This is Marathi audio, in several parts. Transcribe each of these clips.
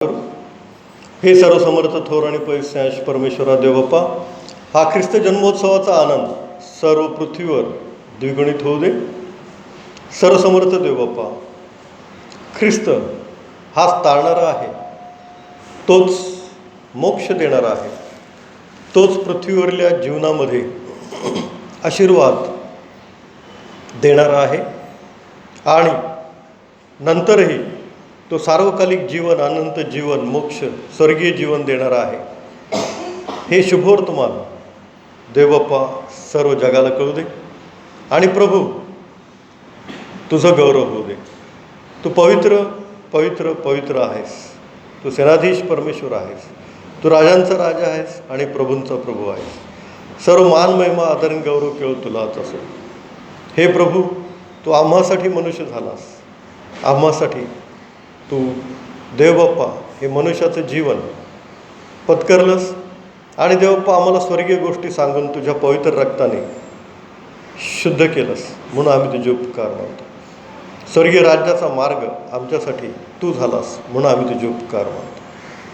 हे सर्वसमर्थ थोर आणि पैशांश परमेश्वरा देवबाप्पा, हा ख्रिस्त जन्मोत्सवाचा आनंद सर्व पृथ्वीवर द्विगुणित होऊ दे. सर्वसमर्थ देवबाप्पा, ख्रिस्त हाच तारणारा आहे, तोच मोक्ष देणारा आहे, तोच पृथ्वीवरल्या जीवनामध्ये आशीर्वाद देणारा आहे आणि नंतरही तो सार्वकालिक जीवन, अनंत जीवन, मोक्ष, स्वर्गीय जीवन देणारा आहे. हे शुभवर्तमान देवबाप्पा सर्व जगाला कळू दे आणि प्रभू तुझं गौरव होऊ दे. तू पवित्र पवित्र पवित्र आहेस, तू सेनाधीश परमेश्वर आहेस, तू राजांचा राजा आहेस आणि प्रभूंचा प्रभू आहेस. सर्व मान महिमा आदर आणि गौरव केवळ तुलाच असो. हे प्रभू, तू आम्हासाठी मनुष्य झालास, आम्हासाठी तू देवबाप्पा हे मनुष्याचं जीवन पत्करलंस आणि देवबाप्पा आम्हाला स्वर्गीय गोष्टी सांगून तुझ्या पवित्र रक्ताने शुद्ध केलंस, म्हणून आम्ही तुझे उपकार मानतो. स्वर्गीय राज्याचा मार्ग आमच्यासाठी तू झालास, म्हणून आम्ही तुझे उपकार मानतो.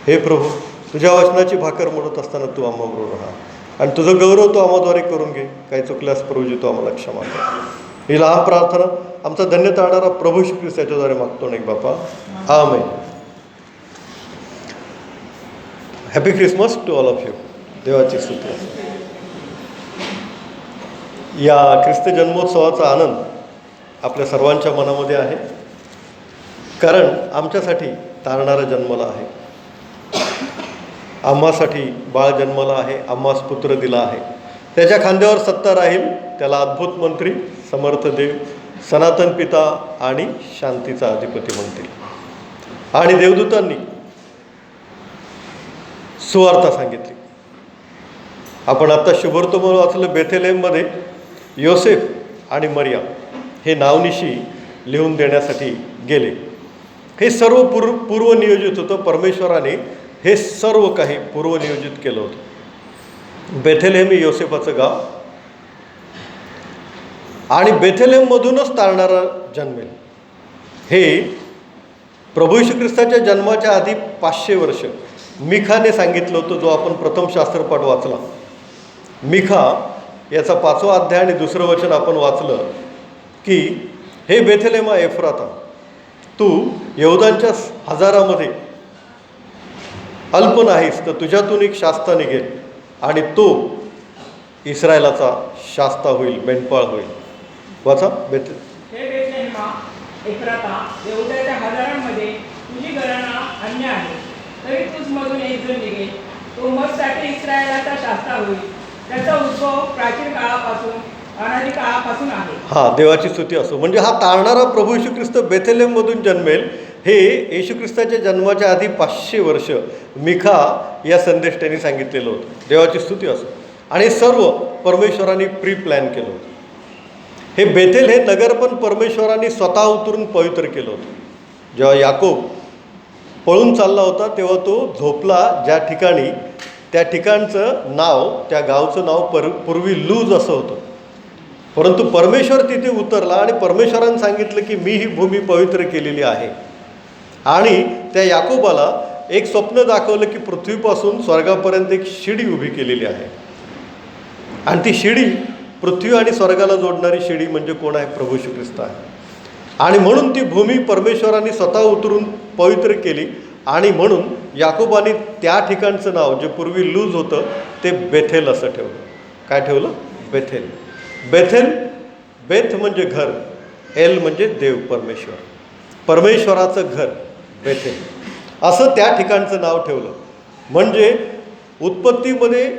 हे प्रभू, तुझ्या वचनाची भाकर मोडत असताना तू आम्हाबरोबर राहा आणि तुझं गौरव तो आम्हाद्वारे करून घे. काही चुकल्यास प्रभूजी तू आम्हाला क्षमा कर. ही लहान प्रार्थना आमचा धन्य तारणारा प्रभू श्री ख्रिस्त याच्याद्वारे मागतो नाही बापा, amen. Happy Christmas to all of you. देवाची स्तुती. या ख्रिस्त जन्मोत्सवाचा आनंद आपल्या सर्वांच्या मनामध्ये आहे, कारण आमच्यासाठी तारणारा जन्मला आहे, आम्हासाठी बाळ जन्मला आहे, आम्हास पुत्र दिला आहे. त्याच्या खांद्यावर सत्ता राहील, त्याला अद्भुत मंत्री, समर्थ देव, सनातन पिता आणि शांतीचा अधिपती म्हणतील. आणि देवदूतांनी सुवार्ता सांगितली. आपण आता शुभवर्तमान वाचलं. बेथलेहममध्ये योसेफ आणि मरिया हे नावनिशी लिहून देण्यासाठी गेले. हे सर्व पूर्वनियोजित होतं. परमेश्वराने हे सर्व काही पूर्वनियोजित केलं होतं. बेथलेहम हे योसेफाचं गाव आणि बेथलेहममधूनच तारणारा जन्मेल. हे प्रभू येशू ख्रिस्ताच्या जन्माच्या आधी 500 वर्ष मिखाने सांगितलं होतं, जो आपण प्रथम शास्त्रपाठ वाचला. मिखा याचा 5वा अध्याय आणि 2रं वचन आपण वाचलं की हे बेथलेहमा एफ्राता, तू यहूदांच्या हजारामध्ये अल्प नाहीस, तर तुझ्यातून एक शास्ता निघेल आणि तो इस्रायलाचा शास्ता होईल, मेंढपाळ होईल. वाचा. हे बेथलेहमा एफ्राता, यहूदाच्या हजारांमध्ये तुझी गणना अन्य आहे, तरी तुझमधून एक जण निघेल, तो मजसाठी इस्रायलाचा शास्ता होईल. त्याचा उद्भव प्राचीन काळापासून, अनादी काळापासून आहे. हा, देवाची स्तुती असो. म्हणजे हा तारणारा प्रभू येशू ख्रिस्त बेथलेहममधून जन्मेल. हे येशू ख्रिस्ताच्या जन्माच्या आधी 500 वर्ष मिखा या संदेश त्यांनी सांगितलेलं होतं. देवाची स्तुती असो. आणि सर्व परमेश्वरांनी प्री प्लॅन केलं होतं. हे बेथेल हे नगर पण परमेश्वरांनी स्वतः उतरून पवित्र केलं होतं. जेव्हा याकोब पळून चालला होता तेव्हा तो झोपला ज्या ठिकाणी, त्या ठिकाणचं नाव, त्या गावचं नाव पूर्वी लूज असं होतं. परंतु परमेश्वर तिथे उतरला आणि परमेश्वराने सांगितलं की मी ही भूमी पवित्र केलेली आहे. आणि त्या याकोबाला एक स्वप्न दाखवलं की पृथ्वीपासून स्वर्गापर्यंत एक शिडी उभी केलेली आहे. आणि ती शिडी, पृथ्वी आणि स्वर्गाला जोडणारी शिडी म्हणजे कोण आहे? प्रभू येशू ख्रिस्त आहे. आणि म्हणून ती भूमी परमेश्वराने स्वतः उतरून पवित्र केली. आणि म्हणून याकोबाने त्या ठिकाणचं नाव, जे पूर्वी लूज होतं, ते बेथेल असं ठेवलं. काय ठेवलं? बेथेल. बेथेल, बेथ म्हणजे घर, एल म्हणजे देव, परमेश्वर, परमेश्वराचं घर, बेथेल असं त्या ठिकाणचं नाव ठेवलं. म्हणजे उत्पत्तीमध्ये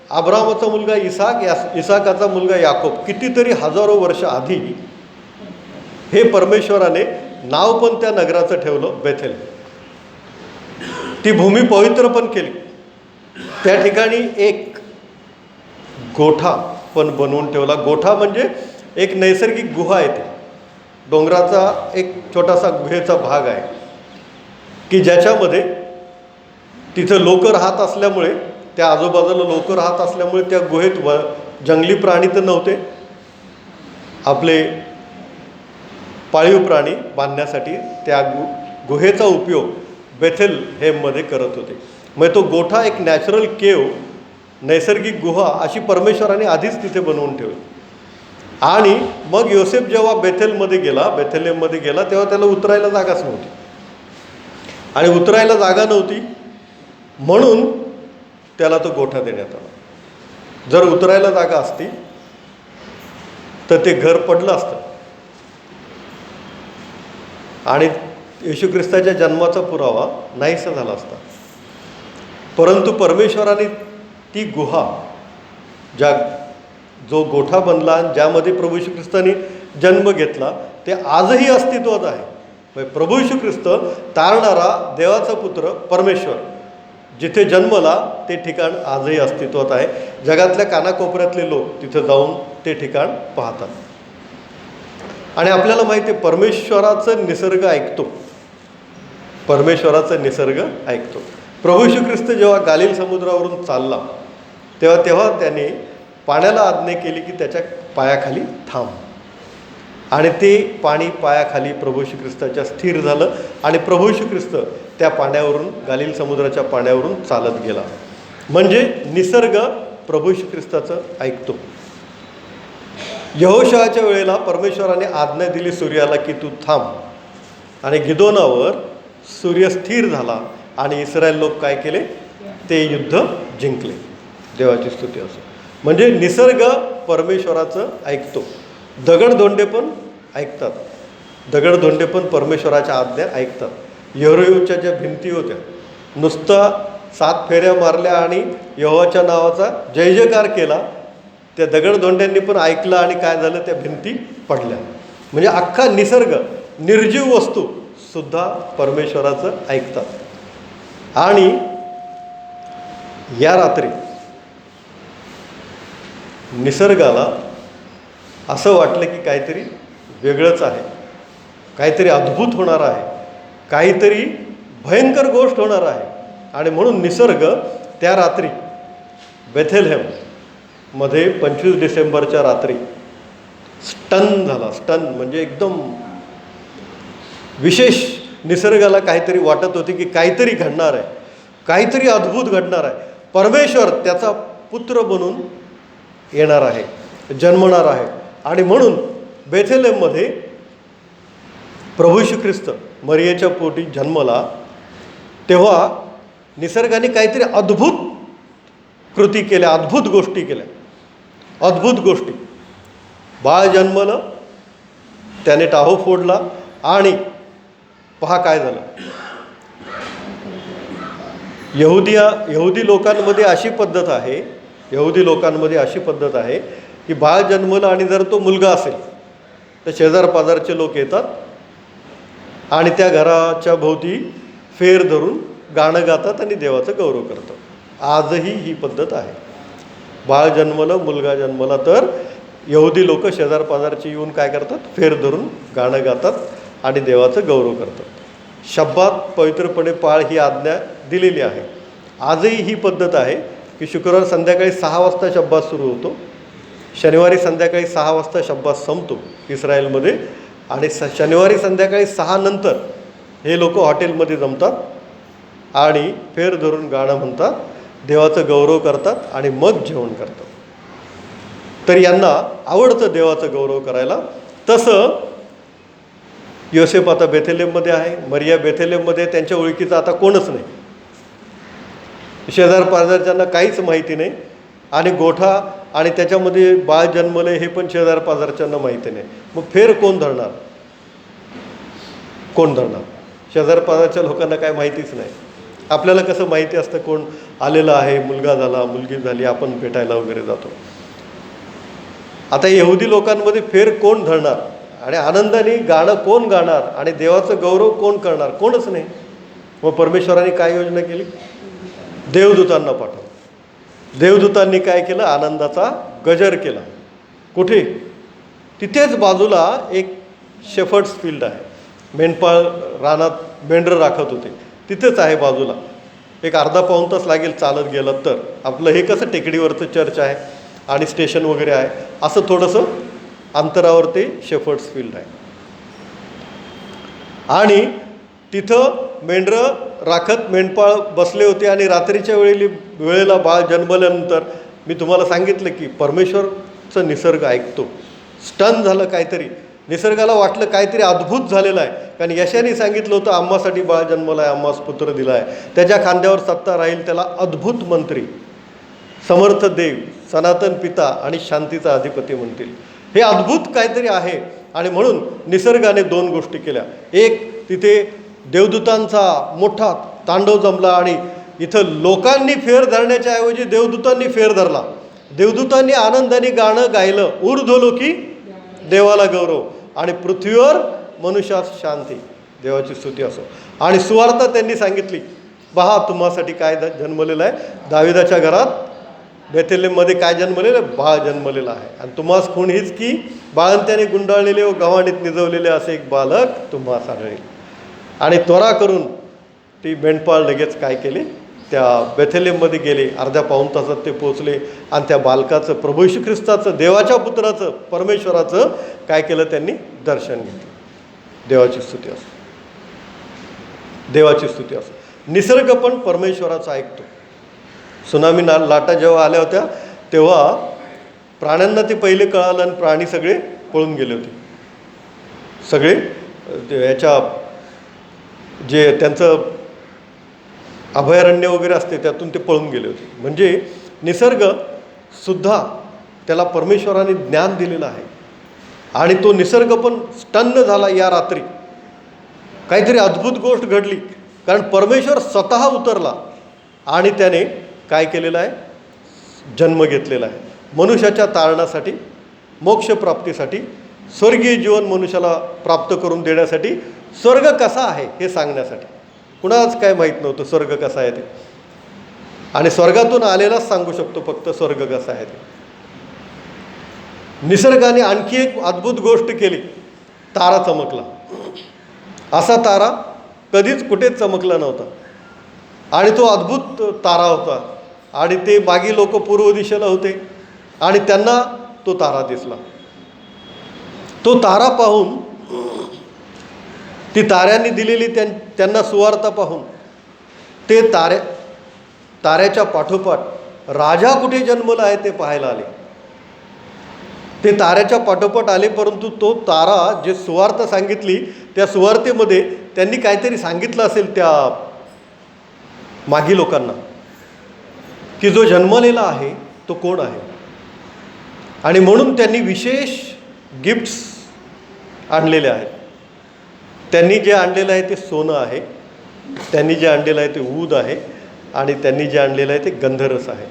अब्रामाचा मुलगा इसाक, इसाकाचा मुलगा याकोब, कितीतरी हजारो वर्ष आधी हे परमेश्वराने नाव पण त्या नगराचं ठेवलं, बेथेल. ती भूमी पवित्र पण केली. त्या ठिकाणी एक गोठा पण बनवून ठेवला. गोठा म्हणजे एक नैसर्गिक गुहा आहे. डोंगराचा एक छोटासा गुहेचा भाग आहे की ज्याच्यामध्ये तिथं लोक राहत असल्यामुळे, त्या आजूबाजूला लोक राहत असल्यामुळे त्या गुहेत जंगली प्राणी तर नव्हते. आपले पाळीव प्राणी बांधण्यासाठी त्या गुहेचा उपयोग बेथेलहेममध्ये करत होते. मग तो गोठा एक नॅचरल केव, नैसर्गिक गुहा अशी परमेश्वराने आधीच तिथे बनवून ठेवली. आणि मग योसेफ जेव्हा बेथेलहेममध्ये गेला तेव्हा त्याला उतरायला जागाच नव्हती. आणि उतरायला जागा नव्हती म्हणून त्याला तो गोठा देण्यात आला. जर उतरायला जागा असती तर ते घर पडलं असतं आणि येशू ख्रिस्ताच्या जन्माचा पुरावा नाहीसा झाला असता. परंतु परमेश्वराने ती गुहा, जो गोठा बनला ज्यामध्ये प्रभू येशू ख्रिस्ताने जन्म घेतला, ते आजही अस्तित्वात आहे. प्रभू येशू ख्रिस्त तारणारा देवाचा पुत्र परमेश्वर जिथे जन्मला ते ठिकाण आजही अस्तित्वात आहे. जगातल्या कानाकोपऱ्यातले लोक तिथं जाऊन ते ठिकाण पाहतात. आणि आपल्याला माहिती आहे परमेश्वराचं निसर्ग ऐकतो. प्रभू येशू ख्रिस्त जेव्हा गालील समुद्रावरून चालला तेव्हा त्याने पाण्याला आज्ञा केली की त्याच्या पायाखाली थांब. आणि ते पाणी पायाखाली प्रभू येशू ख्रिस्ताच्या स्थिर झालं आणि प्रभू येशू ख्रिस्त त्या पाण्यावरून, गालील समुद्राच्या पाण्यावरून चालत गेला. म्हणजे निसर्ग प्रभू येशू ख्रिस्ताचं ऐकतो. यहोशुआच्या वेळेला परमेश्वराने आज्ञा दिली सूर्याला की तू थांब, आणि गिदोनावर सूर्य स्थिर झाला आणि इस्रायल लोक काय केले, ते युद्ध जिंकले. देवाची स्तुती असो. म्हणजे निसर्ग परमेश्वराचं ऐकतो. दगडधोंडे पण ऐकतात. दगडधोंडे पण परमेश्वराच्या आज्ञा ऐकतात. यहोरियोच्या ज्या भिंती होत्या, नुसता 7 फेऱ्या मारल्या आणि यहोवाच्या नावाचा जय जयकार केला, त्या दगडधोंड्यांनी पण ऐकलं आणि काय झालं, त्या भिंती पडल्या. म्हणजे अख्खा निसर्ग, निर्जीव वस्तू सुद्धा परमेश्वराचं ऐकतात. आणि या रात्री निसर्गाला असं वाटलं की काहीतरी वेगळंच आहे, काहीतरी अद्भुत होणार आहे, काहीतरी भयंकर गोष्ट होणार आहे. आणि म्हणून निसर्ग त्या रात्री बेथेलहेममध्ये 25 डिसेंबरच्या रात्री स्टन झाला. स्टन म्हणजे एकदम विशेष. निसर्गाला काहीतरी वाटत होते की काहीतरी घडणार आहे, काहीतरी अद्भुत घडणार आहे. परमेश्वर त्याचा पुत्र बनून येणार आहे, जन्मणार आहे. आणि म्हणून बेथेलहेममध्ये प्रभू येशू ख्रिस्त मरियेच्या पोटी जन्मला तेव्हा निसर्गाने काहीतरी अद्भुत कृती केल्या, अद्भुत गोष्टी केल्या, अद्भुत गोष्टी. बाळ जन्मलं, त्याने टाहो फोडला आणि पहा काय झालं. यहुदी लोकांमध्ये अशी पद्धत आहे की बाळ जन्मलं आणि जर तो मुलगा असेल तर शेजार पाजारचे लोक येतात आणि त्या घराच्या भोवती फेर धरून गाणं गातात आणि देवाचं गौरव करतात. आजही ही पद्धत आहे. बाळ जन्मलं, मुलगा जन्मला तर यहुदी लोक शेजार पाजारचे येऊन काय करतात, फेर धरून गाणं गातात आणि देवाचं गौरव करतात. शब्बात पवित्रपणे पाळ ही आज्ञा दिलेली आहे. आजही ही पद्धत आहे की शुक्रवार संध्याकाळी 6 वाजता शब्बात सुरू होतो, शनिवारी संध्याकाळी 6 वाजता शब्बात संपतो इस्रायलमध्ये. आणि शनिवारी संध्याकाळी 6 नंतर हे लोक हॉटेलमध्ये जमतात आणि फेर धरून गाणं म्हणतात, देवाचं गौरव करतात आणि मग जेवण करतात. तर यांना आवडतं देवाचं गौरव करायला. तसं योसेफ आता बेथेलेममध्ये आहे, मरिया बेथेलेममध्ये, त्यांच्या ओळखीचं आता कोणच नाही. शेजार पाजारच्यांना काहीच माहिती नाही. आणि गोठा आणि त्याच्यामध्ये बाळ जन्मले हे पण शेजार पाजारच्यांना माहिती नाही. मग फेर कोण धरणार? शेजार पाजारच्या लोकांना काय माहितीच नाही. आपल्याला कसं माहिती असतं कोण आलेलं आहे, मुलगा झाला, मुलगी झाली, आपण भेटायला वगैरे जातो. आता यहुदी लोकांमध्ये फेर कोण धरणार आणि आनंदाने गाणं कोण गाणार आणि देवाचं गौरव कोण करणार? कोणच नाही. मग परमेश्वराने काय योजना केली? देवदूतांना पाठवलं. देवदूतांनी काय केलं? आनंदाचा गजर केला. कुठे? तिथेच बाजूला एक शेफर्ड्स फील्ड आहे. मेंढपाळ रानात मेंढरं राखत होते, तिथेच आहे बाजूला. एक अर्धा पाऊण तास लागेल चालत गेलं तर. आपलं हे कसं टेकडीवरचं चर्च आहे आणि स्टेशन वगैरे आहे, असं थोडंसं अंतरावर ते शेफर्ड्स फील्ड आहे. आणि तिथं मेंढरं राखत मेंढपाळ बसले होते आणि रात्रीच्या वेळेला बाळ जन्मल्यानंतर मी तुम्हाला सांगितलं की परमेश्वरचं निसर्ग ऐकतो. स्टन झालं काहीतरी, निसर्गाला वाटलं काहीतरी अद्भुत झालेलं आहे. कारण यशाने सांगितलं होतं आम्हासाठी बाळ जन्मला आहे, आम्हास पुत्र दिला आहे, त्याच्या खांद्यावर सत्ता राहील, त्याला अद्भुत मंत्री, समर्थ देव, सनातन पिता आणि शांतीचा अधिपती म्हणतील. हे अद्भुत काहीतरी आहे. आणि म्हणून निसर्गाने 2 गोष्टी केल्या. एक, तिथे देवदूतांचा मोठा तांडव जमला आणि इथं लोकांनी फेर धरण्याच्या ऐवजी देवदूतांनी फेर धरला. देवदूतांनी आनंदाने गाणं गायलं, ऊर्ध्वलोकी देवाला गौरव आणि पृथ्वीवर मनुष्यास शांती, देवाची स्तुती असो. आणि सुवार्ता त्यांनी सांगितली, पहा तुम्हासाठी काय जन्मलेलं आहे, दाविदाच्या घरात बेथलेममध्ये काय जन्मलेलं आहे, बाळ जन्मलेलं आहे. आणि तुम्हास खूण हीच की बाळंत्याने गुंडाळलेले व गव्हाणीत निजवलेले असे एक बालक तुम्हास आढळेल. आणि त्वरा करून ती मेंढपाळ लगेच काय केली, त्या बेथलेममध्ये गेले. अर्ध्या पाऊण तासात ते पोचले आणि त्या बालकाचं, प्रभू येशू ख्रिस्ताचं, देवाच्या पुत्राचं, परमेश्वराचं काय केलं, त्यांनी दर्शन घेतलं. देवाची स्तुती असो, देवाची स्तुती असो. निसर्ग पण परमेश्वराचं ऐकतो. सुनामी लाटा जेव्हा आल्या होत्या तेव्हा प्राण्यांना ते पहिले कळालं आणि प्राणी सगळे पळून गेले होते. सगळे याच्या जे त्यांचं अभयारण्य वगैरे असते त्यातून ते पळून गेले होते. म्हणजे निसर्गसुद्धा त्याला परमेश्वराने ज्ञान दिलेलं आहे. आणि तो निसर्ग पण स्टन्न झाला या रात्री. काहीतरी अद्भुत गोष्ट घडली, कारण परमेश्वर स्वतः उतरला आणि त्याने काय केलेलं आहे, जन्म घेतलेला आहे. मनुष्याच्या तारणासाठी, मोक्षप्राप्तीसाठी, स्वर्गीय जीवन मनुष्याला प्राप्त करून देण्यासाठी, स्वर्ग कसा आहे हे सांगण्यासाठी. कुणाच काय माहीत नव्हतं स्वर्ग कसा आहे ते, आणि स्वर्गातून आलेलाच सांगू शकतो फक्त स्वर्ग कसा आहे ते. निसर्गाने आणखी एक अद्भुत गोष्ट केली, तारा चमकला. असा तारा कधीच कुठेच चमकला नव्हता आणि तो अद्भुत तारा होता. आणि ते मागे लोक पूर्व दिशेला होते आणि त्यांना तो तारा दिसला. तो तारा पाहून, ती ताऱ्यांनी दिलेली त्यांना सुवार्ता पाहून ते ताऱ्याच्या पाठोपाठ राजा कुठे जन्मला आहे ते पाहायला आले. ते ताऱ्याच्या पाठोपाठ आले, परंतु तो तारा जे सुवार्ता सांगितली त्या सुवार्तेमध्ये त्यांनी काहीतरी सांगितलं असेल त्या मागी लोकांना, की जो जन्मलेला आहे तो कोण आहे. आणि म्हणून त्यांनी विशेष गिफ्ट्स आणलेले आहेत. त्यांनी जे आणलेलं आहे ते सोनं आहे, त्यांनी जे आणलेलं आहे ते ऊद आहे, आणि त्यांनी जे आणलेलं आहे ते गंधरस आहे.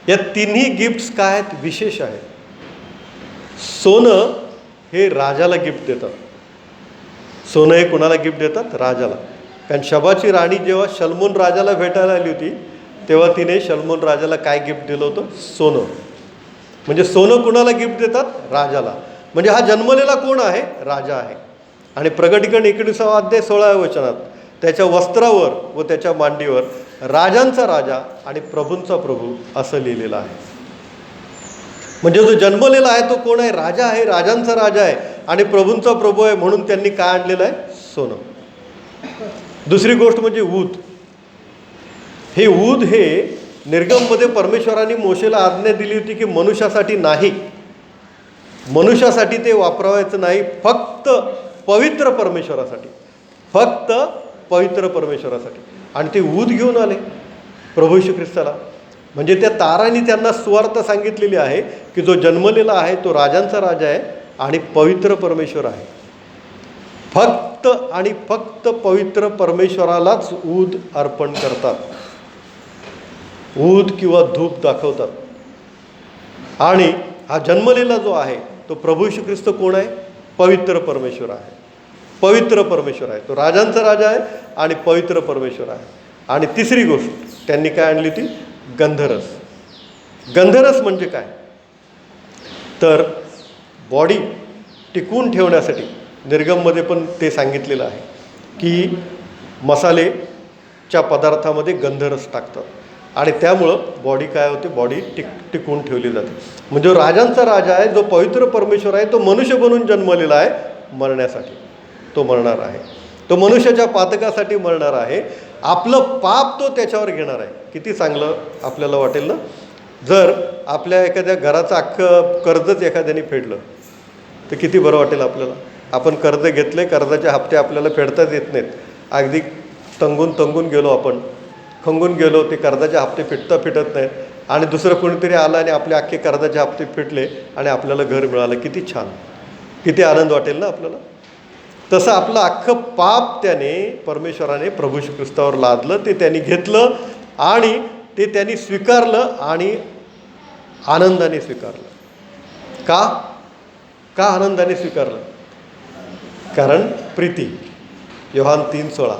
या तिन्ही गिफ्ट्स काय आहेत, विशेष आहेत. सोनं हे राजाला गिफ्ट देतात. सोनं हे कुणाला गिफ्ट देतात, राजाला. कारण शबाची राणी जेव्हा शल्मोन राजाला भेटायला आली होती तेव्हा तिने शल्मोन राजाला काय गिफ्ट दिलं होतं, सोनं. म्हणजे सोनं कुणाला गिफ्ट देतात, राजाला. म्हणजे हा जन्मलेला कोण आहे, राजा आहे. आणि प्रकटीकरण 21 अध्याय 16 वचनात त्याच्या वस्त्रावर व त्याच्या मांडीवर राजांचा राजा आणि प्रभूंचा प्रभू असं लिहिलेलं आहे. म्हणजे जो जन्मलेला आहे तो कोण आहे, राजा आहे, राजांचा राजा आहे आणि प्रभूंचा प्रभू आहे. म्हणून त्यांनी काय आणलेलं आहे, सोनं. दुसरी गोष्ट म्हणजे ऊद. हे ऊद हे निर्गममध्ये परमेश्वराने मोशेला आज्ञा दिली होती की मनुष्यासाठी नाही, मनुष्यासाठी ते वापरावायचं नाही, फक्त पवित्र परमेश्वरासाठी, फक्त पवित्र परमेश्वरासाठी. आणि ते ऊद घेऊन आले प्रभू येशू ख्रिस्ताला. म्हणजे त्या तारांनी त्यांना सुवार्ता सांगितलेली आहे की जो जन्मलेला आहे तो राजांचा राजा आहे आणि पवित्र परमेश्वर आहे. फक्त आणि फक्त पवित्र परमेश्वरालाच ऊद अर्पण करतात, ऊद किंवा धूप दाखवतात. आणि हा जन्मलेला जो आहे तो प्रभू येशू ख्रिस्त कोण आहे, पवित्र परमेश्वर आहे. पवित्र परमेश्वर आहे, तो राजांचा राजा आहे आणि पवित्र परमेश्वर आहे. आणि तिसरी गोष्ट त्यांनी काय आणली ती, गंधरस. गंधरस म्हणजे काय, तर बॉडी टिकवून ठेवण्यासाठी निर्गममध्ये पण ते सांगितलेलं आहे की मसालेच्या पदार्थामध्ये गंधरस टाकतात आणि त्यामुळं बॉडी काय होते, बॉडी टिकवून ठेवली जाते. म्हणजे राजांचा राजा आहे, जो पवित्र परमेश्वर आहे, तो मनुष्य बनून जन्मलेला आहे मरण्यासाठी, तो मरणार आहे. तो मनुष्याच्या पातकासाठी मरणार आहे, आपलं पाप तो त्याच्यावर घेणार आहे. किती चांगलं आपल्याला वाटेल ना. जर आपल्या एखाद्या घराचं अख्खं कर्जच एखाद्याने फेडलं तर किती बरं वाटेल आपल्याला. आपण कर्ज घेतले, कर्जाचे हप्ते आपल्याला फेडताच येत नाहीत, अगदी तंगून गेलो, आपण खंगून गेलो, ते कर्जाचे हप्ते फिटत नाहीत, आणि दुसरं कोणीतरी आलं आणि आपले अख्खे कर्जाचे हप्ते फिटले आणि आपल्याला घर मिळालं. किती छान, किती आनंद वाटेल ना आपल्याला. तसं आपलं अख्खं पाप त्याने, परमेश्वराने प्रभू श्री ख्रिस्तावर लादलं, ते त्यांनी घेतलं आणि ते त्यांनी स्वीकारलं आणि आनंदाने स्वीकारलं. का आनंदाने स्वीकारलं? कारण प्रीती. योहान 3:16,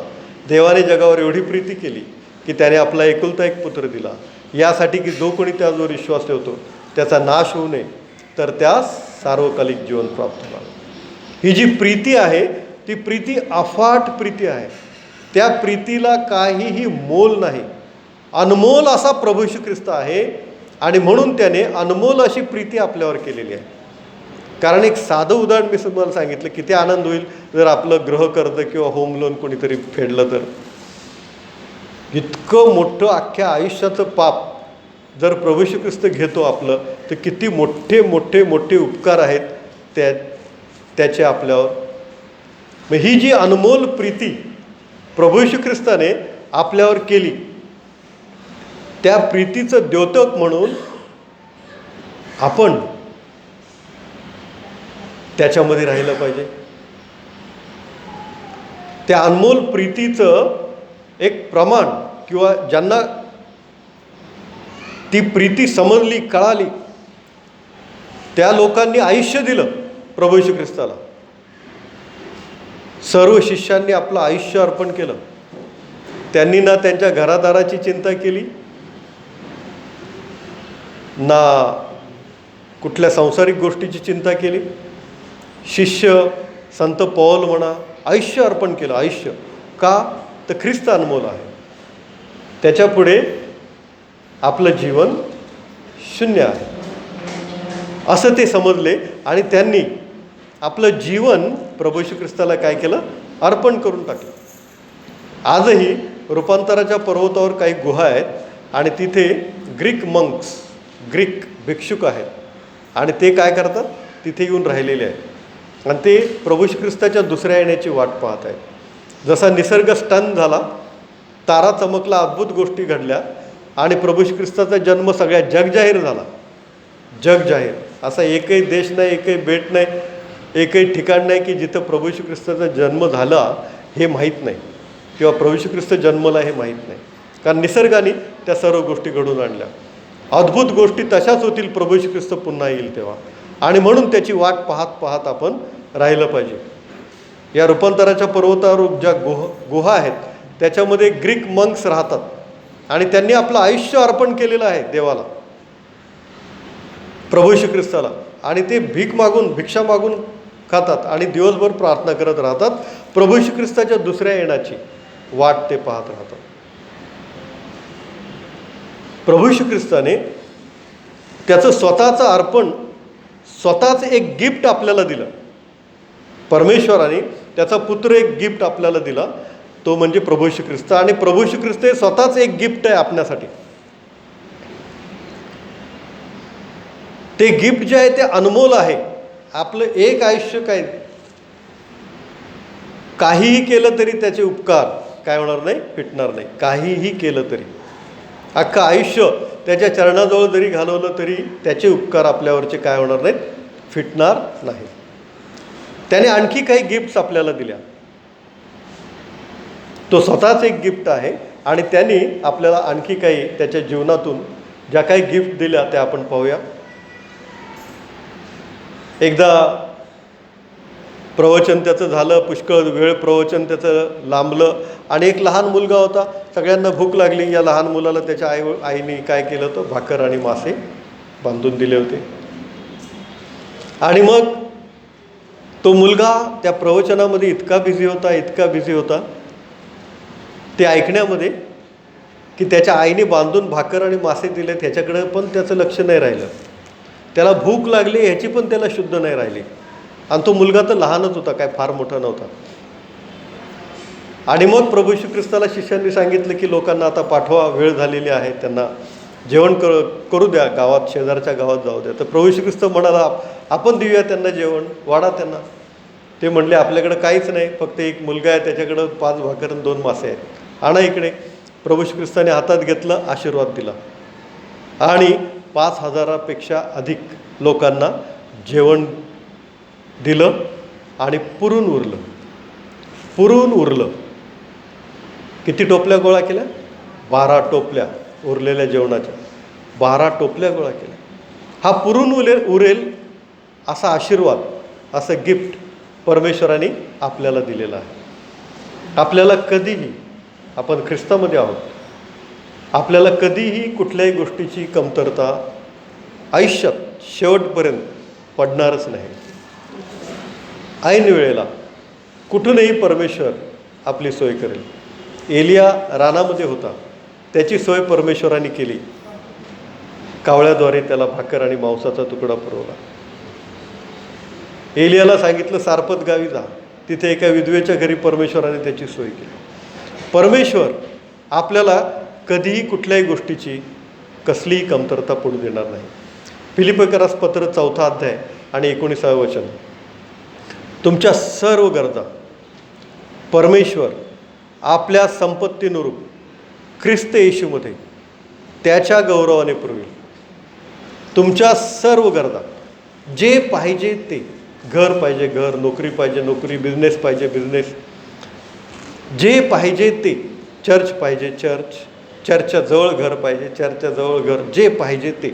देवाने जगावर एवढी प्रीती केली की त्याने आपला एकुलता एक पुत्र दिला, यासाठी की जो कोणी त्यावर विश्वास ठेवतो त्याचा नाश होऊ नये, तर त्यास सार्वकालिक जीवन प्राप्त व्हावं. ही जी प्रीती आहे ती प्रीती अफाट प्रीती आहे. त्या प्रीतीला काहीही मोल नाही. अनमोल असा प्रभू श्री ख्रिस्त आहे आणि म्हणून त्याने अनमोल अशी प्रीती आपल्यावर केलेली आहे. कारण एक साधं उदाहरण मी तुम्हाला सांगितलं, किती आनंद होईल जर आपलं गृहकर्ज किंवा होम लोन कोणीतरी फेडलं तर. इतकं मोठं अख्ख्या आयुष्याचं पाप जर प्रभू श्री ख्रिस्त घेतो आपलं, तर किती मोठे मोठे मोठे उपकार आहेत त्याचे आपल्यावर. मग ही जी अनमोल प्रीती प्रभू श्री ख्रिस्ताने आपल्यावर केली, त्या प्रीतीचं द्योतक म्हणून आपण त्याच्यामध्ये राहिलं पाहिजे. त्या अनमोल प्रीतीचं एक प्रमाण, किंवा ज्यांना ती प्रीती समजली, कळाली, त्या लोकांनी आयुष्य दिलं प्रभू श्री ख्रिस्ताला. सर्व शिष्यांनी आपलं आयुष्य अर्पण केलं. त्यांनी ना त्यांच्या घरादाराची चिंता केली, ना कुठल्या सांसारिक गोष्टीची चिंता केली. शिष्य संत पौल म्हणा, आयुष्य अर्पण केलं. आयुष्य का? तर ख्रिस्त अनमोल आहे, त्याच्यापुढे आपलं जीवन शून्य आहे असं ते समजले आणि त्यांनी आपलं जीवन प्रभू श्री ख्रिस्ताला काय केलं? अर्पण करून टाकलं. आजही रूपांतराच्या पर्वतावर काही गुहा आहेत आणि तिथे ग्रीक मंक्स, ग्रीक भिक्षुक आहेत आणि ते काय करतात? तिथे येऊन राहिलेले आहेत आणि ते प्रभू श्री ख्रिस्ताच्या दुसऱ्या येण्याची वाट पाहत आहेत. जसा निसर्ग स्टन झाला, तारा चमकला, अद्भुत गोष्टी घडल्या आणि प्रभू श्री ख्रिस्ताचा जन्म सगळ्या जगजाहीर झाला. जगजाहीर असा एकही देश नाही, एकही बेट नाही, एकही ठिकाण नाही की जिथं प्रभू श्री ख्रिस्ताचा जन्म झाला हे माहीत नाही, किंवा प्रभू श्री ख्रिस्त जन्मला हे माहीत नाही. कारण निसर्गाने त्या सर्व गोष्टी घडून आणल्या. अद्भुत गोष्टी तशाच होतील प्रभू श्री ख्रिस्त पुन्हा येईल तेव्हा, आणि म्हणून त्याची वाट पाहत पाहत आपण राहिलं पाहिजे. या रूपांतराच्या पर्वतावर ज्या गुहा आहेत त्याच्यामध्ये ग्रीक मंक्स राहतात आणि त्यांनी आपलं आयुष्य अर्पण केलेलं आहे देवाला, प्रभू श्री ख्रिस्ताला, आणि ते भिक्षा मागून खातात आणि दिवसभर प्रार्थना करत राहतात. प्रभू श्री ख्रिस्ताच्या दुसऱ्या येण्याची वाट ते पाहत राहतात. प्रभू श्री ख्रिस्ताने त्याचं स्वतःचं अर्पण, स्वतःच एक गिफ्ट आपल्याला दिलं. परमेश्वराने त्याचा पुत्र एक गिफ्ट आपल्याला दिला, तो म्हणजे प्रभू श्री ख्रिस्त. आणि प्रभू श्री ख्रिस्त हे स्वतःच एक गिफ्ट आहे आपल्यासाठी. ते गिफ्ट जे आहे ते अनमोल आहे. आपलं एक आयुष्य काहीही केलं तरी त्याचे उपकार काय होणार नाही? फिटणार नाही. काहीही केलं तरी, अख्खं आयुष्य त्याच्या चरणाजवळ जरी घालवलं तरी त्याचे उपकार आपल्यावरचे काय होणार नाहीत? फिटणार नाही. त्याने आणखी काही गिफ्ट्स आपल्याला दिल्या. तो स्वतःच एक गिफ्ट आहे आणि त्यांनी आपल्याला आणखी काही त्याच्या जीवनातून ज्या काही गिफ्ट दिल्या त्या आपण पाहूया. एकदा प्रवचन त्याचं झालं, पुष्कळ वेळ प्रवचन त्याचं लांबलं आणि एक लहान मुलगा होता. सगळ्यांना भूक लागली. या लहान मुलाला त्याच्या आईने काय केलं होतं? भाकर आणि मासे बांधून दिले होते. आणि मग तो मुलगा त्या प्रवचनामध्ये इतका बिझी होता ते ऐकण्यामध्ये, की त्याच्या आईने बांधून भाकर आणि मासे दिले ह्याच्याकडे पण त्याचं लक्ष नाही राहिलं. त्याला भूक लागली ह्याची पण त्याला शुद्ध नाही राहिली. आणि तो मुलगा तर लहानच होता, काय फार मोठा नव्हता. आणि मग प्रभू येशू ख्रिस्ताला शिष्यांनी सांगितलं की लोकांना आता पाठवा, वेळ झालेली आहे, त्यांना जेवण करू द्या, गावात शेजारच्या गावात जाऊ द्या. तर प्रभू येशू ख्रिस्त म्हणाला, आपण देऊया त्यांना जेवण, वाढा त्यांना. ते म्हणले, आपल्याकडं काहीच नाही, फक्त एक मुलगा आहे, त्याच्याकडं 5 भाकर आणि 2 मासे आहेत, आणा इकडे. प्रभू येशू ख्रिस्ताने हातात घेतलं, आशीर्वाद दिला आणि 5,000पेक्षा अधिक लोकांना जेवण दिलं आणि पुरून उरलं. किती टोपल्या गोळा केल्या? 12 टोपल्या उरलेल्या जेवणाच्या, 12 टोपल्या गोळा केल्या. हा पुरून उरेल असा आशीर्वाद, असं गिफ्ट परमेश्वराने आपल्याला दिलेलं आहे. आपल्याला कधीही, आपण ख्रिस्तामध्ये आहोत, आपल्याला कधीही कुठल्याही गोष्टीची कमतरता आयुष्यात शेवटपर्यंत पडणारच नाही. ऐन वेळेला कुठूनही परमेश्वर आपली सोय करेल. एलिया रानामध्ये होता, त्याची सोय परमेश्वराने केली. कावळ्याद्वारे त्याला भाकर आणि मांसाचा तुकडा पुरवला. एलियाला सांगितलं, सारपत गावी जा, तिथे एका विधवेच्या घरी परमेश्वराने त्याची सोय केली. परमेश्वर आपल्याला कधीही कुठल्याही गोष्टीची कसलीही कमतरता पडू देणार नाही. फिलिप्पियरास पत्र 4 अध्याय आणि 19 वचन. तुमच्या सर्व गरजा परमेश्वर आपल्या संपत्तीनुरूप ख्रिस्त येशूमध्ये त्याच्या गौरवाने पुरवेल. तुमच्या सर्व गरजा, जे पाहिजे ते, घर पाहिजे घर, नोकरी पाहिजे नोकरी, बिझनेस पाहिजे बिझनेस, जे पाहिजे ते, चर्च पाहिजे चर्च, चर्चच्या जवळ घर पाहिजे, चर्चच्या जवळ घर, जे पाहिजे ते.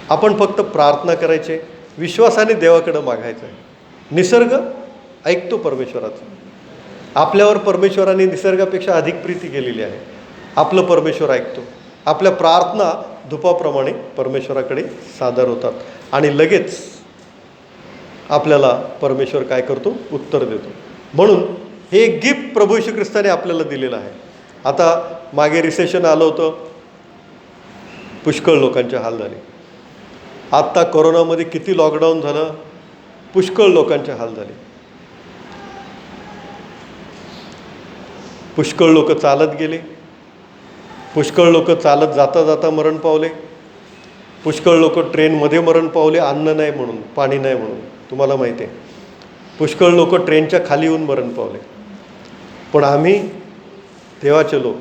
आपण फक्त प्रार्थना करायचे, विश्वासाने देवाकडं मागायचं आहे. निसर्ग ऐकतो परमेश्वराचं. आपल्यावर परमेश्वराने निसर्गापेक्षा अधिक प्रीती केलेली आहे. आपलं परमेश्वर ऐकतो. आपल्या प्रार्थना धुपाप्रमाणे परमेश्वराकडे सादर होतात आणि लगेच आपल्याला परमेश्वर काय करतो? उत्तर देतो. म्हणून हे गिफ्ट प्रभू येशू ख्रिस्ताने आपल्याला दिलेलं आहे. आता मागे रिसेशन आलं होतं, पुष्कळ लोकांचे हाल झाले. आत्ता कोरोनामध्ये किती लॉकडाऊन झालं, पुष्कळ लोकांचे हाल झाले. पुष्कळ लोक चालत गेले, पुष्कळ लोक चालत जाता जाता मरण पावले, पुष्कळ लोक ट्रेनमध्ये मरण पावले, अन्न नाही म्हणून, पाणी नाही म्हणून, तुम्हाला माहिती आहे. पुष्कळ लोक ट्रेनच्या खाली येऊन मरण पावले. पण आम्ही देवाचे लोक,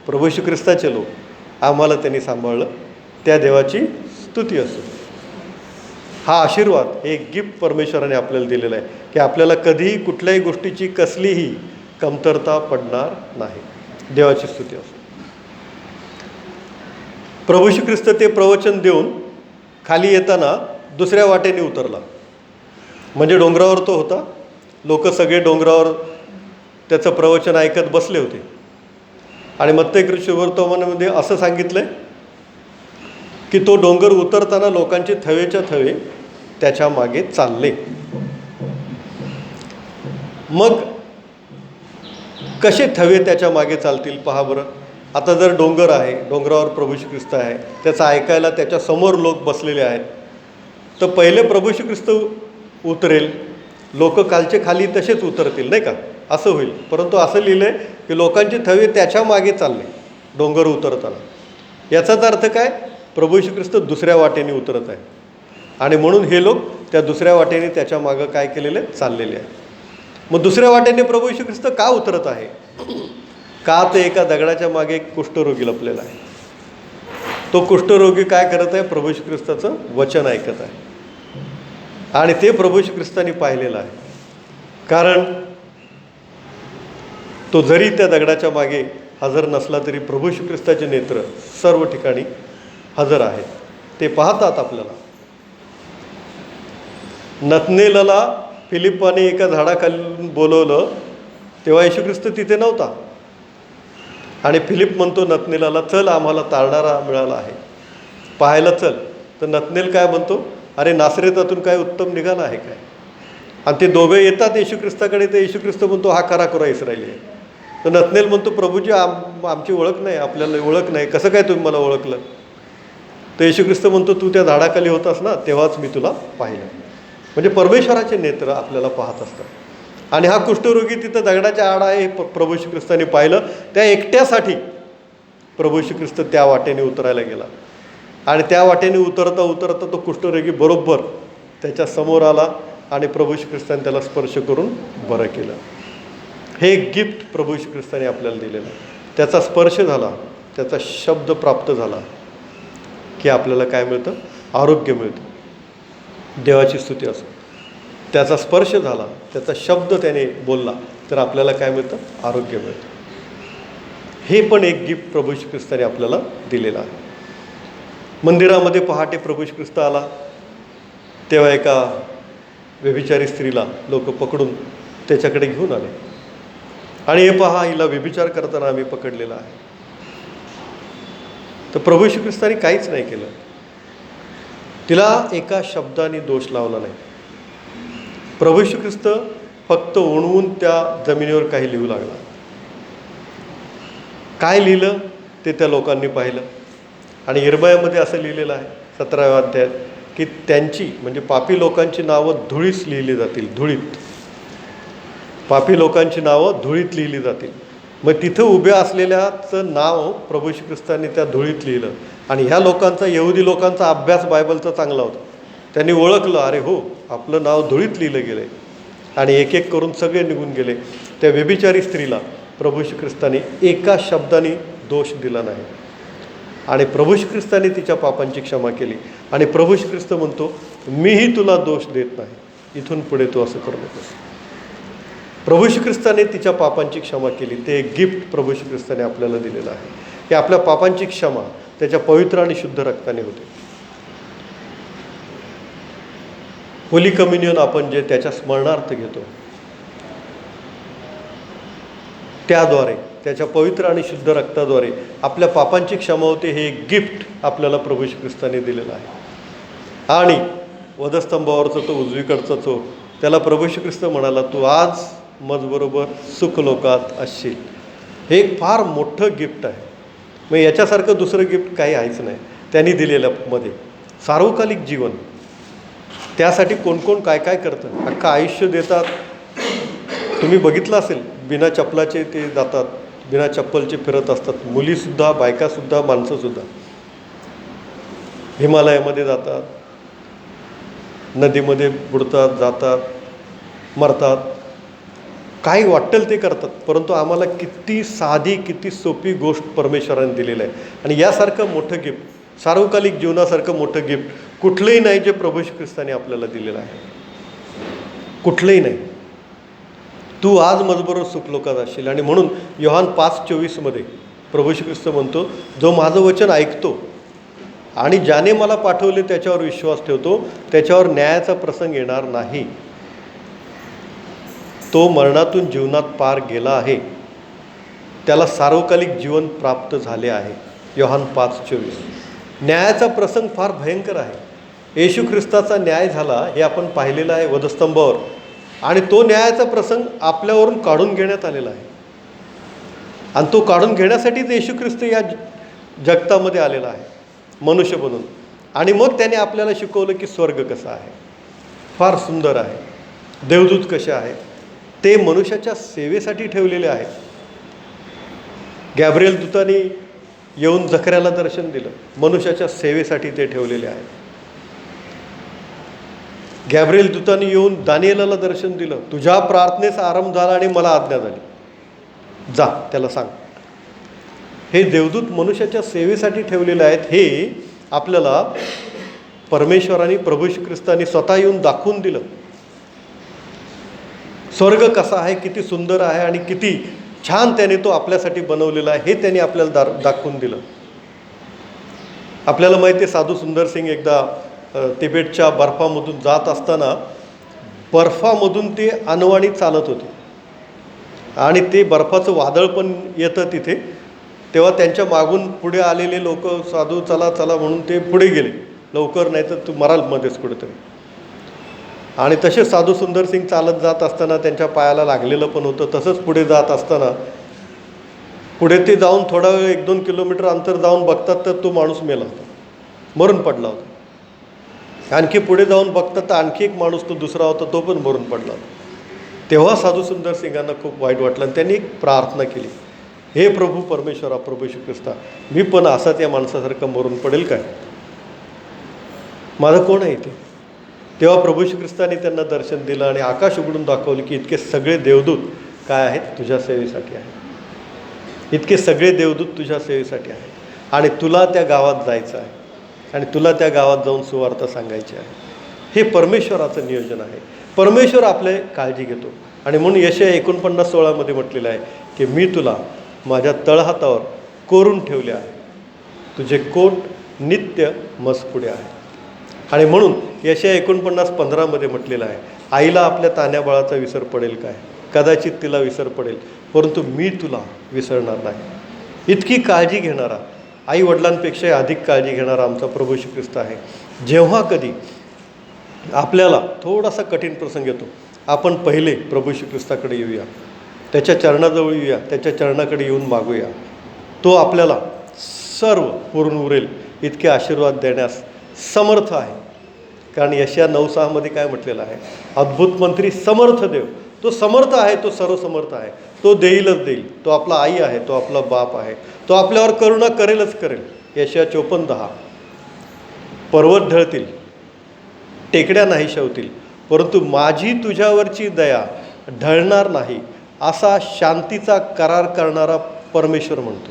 प्रभू येशू ख्रिस्ताचे लोक, आम्हाला त्यांनी सांभाळलं. त्या देवाची स्तुती असो. हा आशीर्वाद, हे गिफ्ट परमेश्वराने आपल्याला दिलेला आहे की आपल्याला कधीही कुठल्याही गोष्टीची कसलीही कमतरता पडणार नाही. देवाची स्तुती असो. प्रभू येशू ख्रिस्त ते प्रवचन देऊन खाली येताना दुसऱ्या वाटेने उतरला. म्हणजे डोंगरावर तो होता, लोक सगळे डोंगरावर त्याचं प्रवचन ऐकत बसले होते. आणि मत्तई शुभवर्तमानामध्ये असं सांगितलं की तो डोंगर उतरताना लोकांचे थवेच्या थवे त्याच्या मागे चालले. मग कसे थवे त्याच्या मागे चालतील पहा बरं. आता जर डोंगर आहे, डोंगरावर प्रभू येशू ख्रिस्त आहे, त्याचं ऐकायला त्याच्या समोर लोक बसलेले आहेत, तर पहिले प्रभू येशू ख्रिस्त उतरेल, लोक कालचे खाली तसेच उतरतील, नाही का, असं होईल. परंतु असं लिहिलं आहे की लोकांचे थवे त्याच्या मागे चालले डोंगर उतरताना. याचाच अर्थ काय? प्रभू येशू ख्रिस्त दुसऱ्या वाटेने उतरत आहे आणि म्हणून हे लोक त्या दुसऱ्या वाटेने त्याच्या मागं काय केलेले? चाललेले आहे. मग दुसऱ्या वाटेने प्रभू येशू ख्रिस्त का उतरत आहे? का तर एका दगडाच्या मागे एक कुष्ठरोगी लपलेला आहे. तो कुष्ठरोगी काय करत आहे? प्रभू येशू ख्रिस्ताचं वचन ऐकत आहे. आणि ते प्रभू येशू ख्रिस्ताने पाहिलेलं आहे. कारण तो जरी त्या दगडाच्या मागे हजर नसला तरी प्रभू येशू ख्रिस्ताचे नेत्र सर्व ठिकाणी हजर आहेत. ते पाहतात आपल्याला. नतनेलला फिलिप्पाने एका झाडाखाली बोलवलं तेव्हा येशू ख्रिस्त तिथे नव्हता. आणि फिलिप म्हणतो नतनेलला, चल आम्हाला तारणारा मिळाला आहे, पाहायला चल. तर नतनेल काय म्हणतो? अरे नासरेतातून काय उत्तम निघाला आहे काय? आणि ते दोघं येतात येशू ख्रिस्ताकडे. तर येशू ख्रिस्त म्हणतो हा खरा इस्रायली आहे. तर नतनेल म्हणतो प्रभूजी आमची ओळख नाही, आपल्याला ओळख नाही, कसं काय तुम्ही मला ओळखलं? तर येशू ख्रिस्त म्हणतो तू त्या झाडाखाली होतास ना, तेव्हाच मी तुला पाहिलं. म्हणजे परमेश्वराचे नेत्र आपल्याला पाहत असतात. आणि हा कुष्ठरोगी तिथं दगडाच्या आड आहे हे प्रभू श्री ख्रिस्ताने पाहिलं. त्या एकट्यासाठी प्रभू श्री ख्रिस्त त्या वाटेने उतरायला गेला आणि त्या वाटेने उतरता उतरता तो कुष्ठरोगी बरोबर त्याच्या समोर आला आणि प्रभू श्री ख्रिस्ताने त्याला स्पर्श करून बरं केलं. हे एक गिफ्ट प्रभू श्री ख्रिस्ताने आपल्याला दिलेलं आहे. त्याचा स्पर्श झाला, त्याचा शब्द प्राप्त झाला की आपल्याला काय मिळतं? आरोग्य मिळतं. देवाची स्तुती असो. त्याचा स्पर्श झाला, त्याचा शब्द त्याने बोलला तर आपल्याला काय मिळतं? आरोग्य मिळतं. हे पण एक गिफ्ट प्रभू श्री ख्रिस्ताने आपल्याला दिलेलं आहे. मंदिरामध्ये पहाटे प्रभू श्री ख्रिस्त आला तेव्हा एका व्यभिचारी स्त्रीला लोक पकडून त्याच्याकडे घेऊन आले आणि हे पहा, हिला व्यभिचार करताना आम्ही पकडलेला आहे. तर प्रभू श्री ख्रिस्ताने काहीच नाही केलं. तिला एका शब्दाने दोष लावला नाही. प्रभू श्री ख्रिस्त फक्त ओणवून त्या जमिनीवर काही लिहू लागला. काय लिहिलं ते त्या लोकांनी पाहिलं आणि यिर्मयामध्ये असं लिहिलेलं आहे 17व्या अध्यायात की त्यांची म्हणजे पापी लोकांची नावं धुळीस लिहिली जातील. धुळीत पापी लोकांची नावं धुळीत लिहिली जातील. मग तिथं उभ्या असलेल्याचं नाव प्रभू श्री ख्रिस्तांनी त्या धुळीत लिहिलं आणि ह्या लोकांचा, यहुदी लोकांचा अभ्यास बायबलचा चांगला होता. त्यांनी ओळखलं, अरे हो, आपलं नाव धुळीत लिहिलं गेलं आहे आणि एक एक करून सगळे निघून गेले. त्या व्यभिचारी स्त्रीला प्रभू श्री ख्रिस्ताने एका शब्दाने दोष दिला नाही आणि प्रभू श्री ख्रिस्ताने तिच्या पापांची क्षमा केली आणि प्रभू श्री ख्रिस्त म्हणतो, मीही तुला दोष देत नाही, इथून पुढे तू असं करू नकोस. प्रभू श्री ख्रिस्ताने तिच्या पापांची क्षमा केली. ते एक गिफ्ट प्रभू श्री ख्रिस्ताने आपल्याला दिलेलं आहे की आपल्या पापांची क्षमा त्याच्या पवित्र आणि शुद्ध रक्ताने होते. होली कम्युनियन आपण जे त्याच्या स्मरणार्थ घेतो त्याद्वारे, त्याच्या पवित्र आणि शुद्ध रक्ताद्वारे आपल्या पापांची क्षमा होते. हे एक गिफ्ट आपल्याला प्रभू श्री ख्रिस्ताने दिलेलं आहे. आणि वधस्तंभावरचा तो उजवीकडचा चोर, त्याला प्रभू श्री ख्रिस्त म्हणाला, तू आज मजबरोबर सुखलोकात असशील. हे एक फार मोठं गिफ्ट आहे. मग याच्यासारखं दुसरं गिफ्ट काही आहेच नाही त्यांनी दिलेल्यामध्ये. सार्वकालिक जीवन, त्यासाठी कोण कोण काय काय करतं, अख्खं आयुष्य देतात. तुम्ही बघितलं असेल, बिना चप्पलाचे ते जातात, बिना चप्पलचे फिरत असतात. मुलीसुद्धा, बायकासुद्धा, माणसंसुद्धा हिमालयामध्ये जातात, नदीमध्ये बुडतात, जातात, मरतात, काही वाटेल ते करतात. परंतु आम्हाला किती साधी, किती सोपी गोष्ट परमेश्वराने दिलेलं आहे. आणि यासारखं मोठं गिफ्ट, सार्वकालिक जीवनासारखं मोठं गिफ्ट कुठलंही नाही जे प्रभू श्री ख्रिस्ताने आपल्याला दिलेलं आहे. कुठलंही नाही. तू आज मजबरोबर सुखलोकात असशील. आणि म्हणून योहान 5:24 प्रभू श्री ख्रिस्त म्हणतो, जो माझं वचन ऐकतो आणि ज्याने मला पाठवले त्याच्यावर विश्वास ठेवतो, त्याच्यावर न्यायाचा प्रसंग येणार नाही. तो मरणातून जीवनात पार गेला आहे, त्याला सार्वकालिक जीवन प्राप्त झाले आहे. योहान 5:24. न्यायाचा प्रसंग फार भयंकर आहे. येशू ख्रिस्ताचा न्याय झाला हे आपण पाहिलेलं आहे वधस्तंभावर. आणि तो न्यायाचा प्रसंग आपल्यावरून काढून घेण्यात आलेला आहे. आणि तो काढून घेण्यासाठीच येशू ख्रिस्त या जगतामध्ये आलेला आहे मनुष्य बनून. आणि मग त्याने आपल्याला शिकवलं की स्वर्ग कसा आहे, फार सुंदर आहे, देवदूत कसे आहेत, ते मनुष्याच्या सेवेसाठी ठेवलेले आहेत. गॅब्रिएल दूताने येऊन जकर्याला दर्शन दिलं, मनुष्याच्या सेवेसाठी ते ठेवलेले आहेत. गॅब्रिएल दूताने येऊन दानिएलाला दर्शन दिलं, तुझ्या प्रार्थनेचा आरंभ झाला आणि मला आज्ञा झाली, जा त्याला सांग. हे देवदूत मनुष्याच्या सेवेसाठी ठेवलेले आहेत. हे आपल्याला परमेश्वराने, प्रभू श्री ख्रिस्ताने स्वतः येऊन दाखवून दिलं. स्वर्ग कसा आहे, किती सुंदर आहे आणि किती छान त्याने तो आपल्यासाठी बनवलेला आहे, हे त्याने आपल्याला दाखवून दिलं. आपल्याला माहिती आहे, साधू सुंदर सिंग एकदा तिबेटच्या बर्फामधून जात असताना बर्फामधून ते अनवाणी चालत होते आणि ते बर्फाचं वादळ पण येतं तिथे. तेव्हा त्यांच्या मागून पुढे आलेले लोक, साधू चला चला म्हणून ते पुढे गेले, लवकर नाही तर तू मराल मध्येच कुठेतरी. आणि तसे साधू सुंदर सिंग चालत जात असताना त्यांच्या पायाला लागलेलं पण होतं. तसंच पुढे जात असताना पुढे ते जाऊन थोडा वेळ 1-2 किलोमीटर अंतर जाऊन बघतात तर तो माणूस मेला होता, मरून पडला होता. आणखी पुढे जाऊन बघतात तर आणखी एक माणूस, तो दुसरा होता, तो पण मरून पडला होता. तेव्हा साधू सुंदर सिंगांना खूप वाईट वाटलं आणि त्यांनी एक प्रार्थना केली, हे प्रभू परमेश्वरा, प्रभू येशू ख्रिस्ता, मी पण असाच या माणसासारखं मरून पडेल काय? माझं कोण आहे ते? तेव्हा प्रभू येशू ख्रिस्ताने त्यांना दर्शन दिलं आणि आकाश उघडून दाखवलं की इतके सगळे देवदूत काय आहेत? तुझ्या सेवेसाठी आहेत. इतके सगळे देवदूत तुझ्या सेवेसाठी आहेत आणि तुला त्या गावात जायचं आहे आणि तुला त्या गावात जाऊन सुवार्ता सांगायची आहे. हे परमेश्वराचं नियोजन आहे. परमेश्वर आपले काळजी घेतो आणि म्हणून यशाया 49:16 म्हटलेलं आहे की मी तुला माझ्या तळहातावर कोरून ठेवले आहे, तुझे कोट नित्य मजपुढे आहे. आणि म्हणून यशाया 49:15 म्हटलेलं आहे, आईला आपल्या तान्ह्या बाळाचा विसर पडेल काय? कदाचित तिला विसर पडेल, परंतु मी तुला विसरणार नाही. इतकी काळजी घेणारा, आई वडिलांपेक्षा अधिक काळजी घेणारा आमचा प्रभू येशू ख्रिस्त आहे. जेव्हा कधी आपल्याला थोडासा कठीण प्रसंग येतो, आपण पहिले प्रभू येशू ख्रिस्ताकडे येऊया, त्याच्या चरणाजवळ येऊया, त्याच्या चरणाकडे येऊन मागूया. तो आपल्याला सर्व पूर्ण उरेल इतके आशीर्वाद देण्यास समर्थ आहे. कारण यशाया 9:6 काय म्हटलेलं आहे? अद्भुत मंत्री, समर्थ देव. तो समर्थ आहे, तो सर्वसमर्थ आहे, तो देईलच देईल. तो आपला आई आहे, तो आपला बाप आहे, तो आपल्यावर करुणा करेलच करेल. यशाया 54:10 पर्वत ढळतील, टेकड्या नाहीशा होतील, परंतु माझी तुझ्यावरची दया ढळणार नाही, असा शांतीचा करार करणारा परमेश्वर म्हणतो.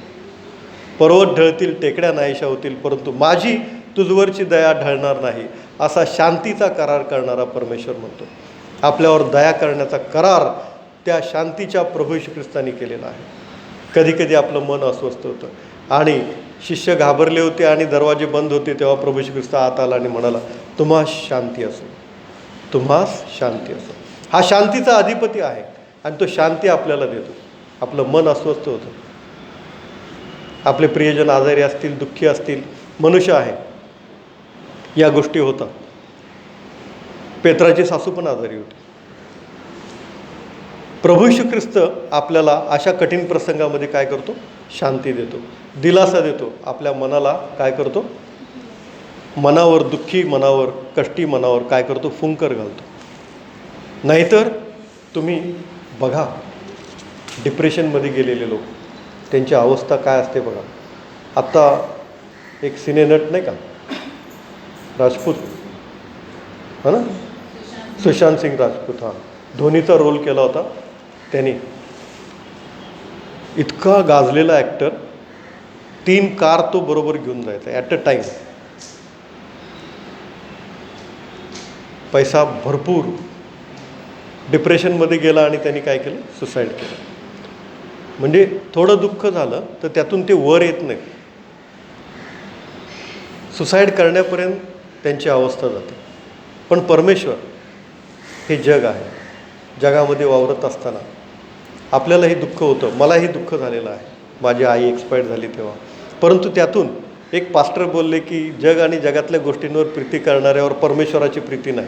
पर्वत ढळतील, टेकड्या नाहीशा होतील, परंतु माझी तुझवरची दया ढळणार नाही, असा शांतीचा करार करणारा परमेश्वर म्हणतो. आपल्यावर दया करण्याचा करार त्या शांतीच्या प्रभू येशू ख्रिस्ताने केलेला आहे. कधी कधी आपलं मन अस्वस्थ होतं आणि शिष्य घाबरले होते आणि दरवाजे बंद होते, तेव्हा प्रभू येशू ख्रिस्त आत आला आणि म्हणाला, तुम्हास शांती असो, तुम्हास शांती असो. हा शांतीचा अधिपती आहे आणि तो शांती आपल्याला देतो. आपलं मन अस्वस्थ होतं, आपले प्रियजन आजारी असतील, दुःखी असतील, मनुष्य आहे, या गोष्टी होतात. पेत्राची सासू पण आजारी होती. प्रभू येशू ख्रिस्त आपल्याला अशा कठीण प्रसंगामध्ये काय करतो? शांती देतो, दिलासा देतो. आपल्या मनाला काय करतो? मनावर, दुःखी मनावर, कष्टी मनावर काय करतो? फुंकर घालतो. नाहीतर तुम्ही बघा, डिप्रेशनमध्ये गेलेले लोक, त्यांची अवस्था काय असते बघा. आत्ता एक सिनेनट नाही का, राजपूत, हा ना, सुशांत सिंग राजपूत, हा, धोनीचा रोल केला होता त्यांनी. इतका गाजलेला ॲक्टर, 3 कार तो बरोबर घेऊन जायचा ॲट अ टाईम. पैसा भरपूर. डिप्रेशनमध्ये गेला आणि त्यांनी काय केलं? सुसाईड केलं. म्हणजे थोडं दुःख झालं तर त्यातून ते वर येत नाही, सुसाईड करण्यापर्यंत त्यांची अवस्था जाते. पण परमेश्वर हे जग आहे, जगामध्ये वावरत असताना आपल्यालाही दुःख होतं. मलाही दुःख झालेलं आहे, माझी आई एक्सपायर्ड झाली तेव्हा. परंतु त्यातून एक पास्टर बोलले की जग आणि जगातल्या गोष्टींवर प्रीती करणाऱ्यावर परमेश्वराची प्रीती नाही.